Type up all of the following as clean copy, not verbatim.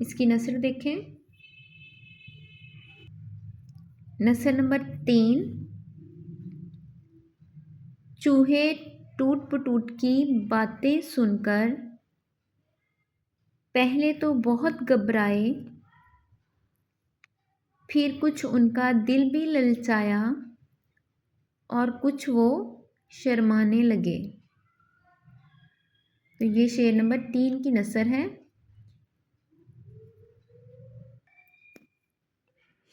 इसकी नसर देखें। नसर नंबर 3, चूहे टूट पटूट की बातें सुनकर पहले तो बहुत घबराए, फिर कुछ उनका दिल भी ललचाया और कुछ वो शर्माने लगे। तो ये शेर नंबर 3 की नसर है।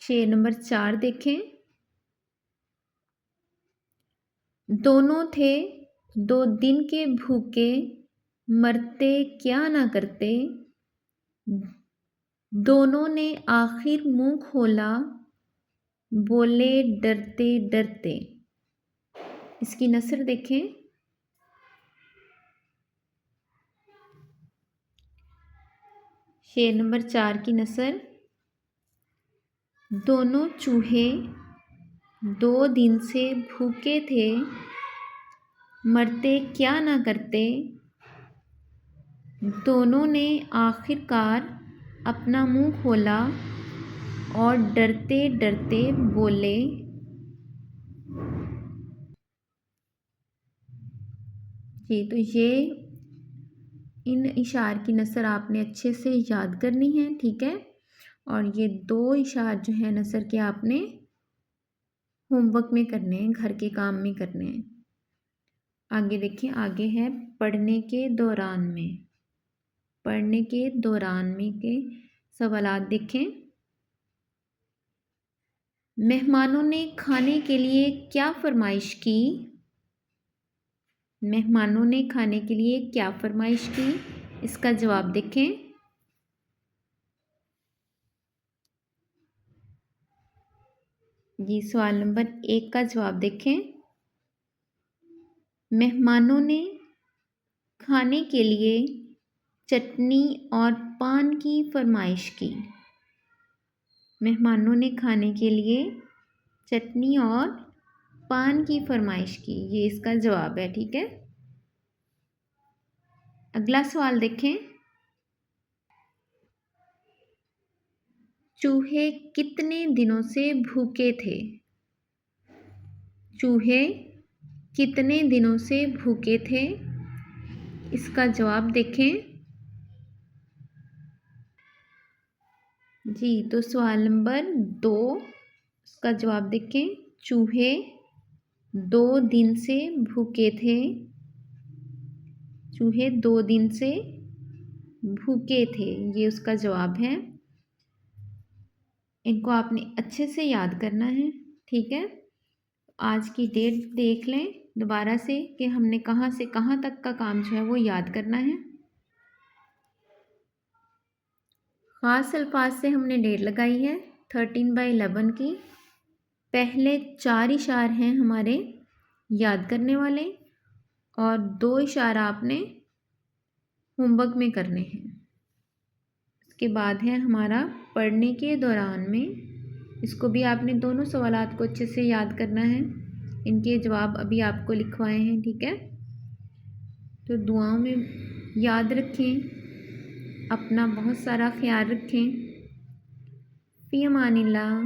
शेर नंबर 4 देखें। दोनों थे 2 दिन के भूखे, मरते क्या ना करते, दोनों ने आखिर मुंह खोला, बोले डरते डरते। इसकी नसर देखें। शेर नंबर 4 की नसर। दोनों चूहे 2 दिन से भूखे थे, मरते क्या ना करते, दोनों ने आखिरकार अपना मुंह खोला और डरते डरते बोले। जी, तो ये इन इशार की नसर आपने अच्छे से याद करनी है, ठीक है। और ये 2 इशार जो है नसर के आपने होमवर्क में करने हैं, घर के काम में करने हैं। आगे देखिए, आगे है पढ़ने के दौरान में। पढ़ने के दौरान में के सवालात देखें। मेहमानों ने खाने के लिए क्या फरमाइश की? मेहमानों ने खाने के लिए क्या फरमाइश की? इसका जवाब देखें। जी, सवाल नंबर 1 का जवाब देखें। मेहमानों ने खाने के लिए चटनी और पान की फरमाइश की। मेहमानों ने खाने के लिए चटनी और पान की फरमाइश की, ये इसका जवाब है, ठीक है। अगला सवाल देखें। चूहे कितने दिनों से भूखे थे? चूहे कितने दिनों से भूखे थे? इसका जवाब देखें। जी, तो सवाल नंबर 2 का जवाब देखें। चूहे 2 दिन से भूखे थे। चूहे 2 दिन से भूखे थे, ये उसका जवाब है। इनको आपने अच्छे से याद करना है, ठीक है। आज की डेट देख लें दोबारा से कि हमने कहाँ से कहाँ तक का काम जो है वो याद करना है। ख़ास अल्फाज से हमने डेट लगाई है 13/11 की। पहले 4 इशार हैं हमारे याद करने वाले और 2 इशारा आपने होमवर्क में करने हैं। इसके बाद है हमारा पढ़ने के दौरान में। इसको भी आपने दोनों सवालात को अच्छे से याद करना है। इनके जवाब अभी आपको लिखवाए हैं, ठीक है। तो दुआओं में याद रखें, अपना बहुत सारा ख्याल रखें। फ़ी अमानिल्लाह।